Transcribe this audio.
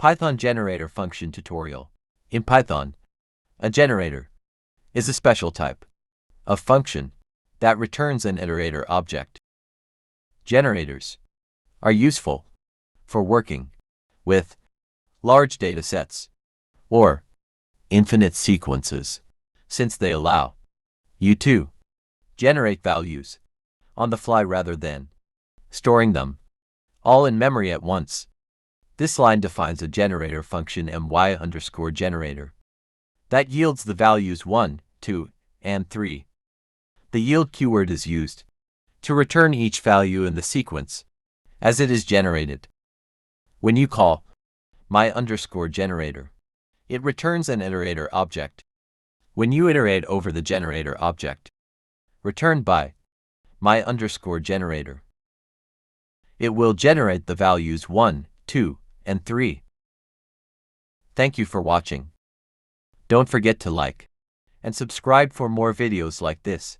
Python generator function tutorial. In Python, a generator is a special type of function that returns an iterator object. Generators are useful for working with large data sets or infinite sequences, since they allow you to generate values on the fly rather than storing them all in memory at once. This line defines a generator function my_generator that yields the values 1, 2, and 3. The yield keyword is used to return each value in the sequence as it is generated. When you call my_generator, it returns an iterator object. When you iterate over the generator object returned by my_generator, it will generate the values 1, 2, and 3. Thank you for watching. Don't forget to like and subscribe for more videos like this.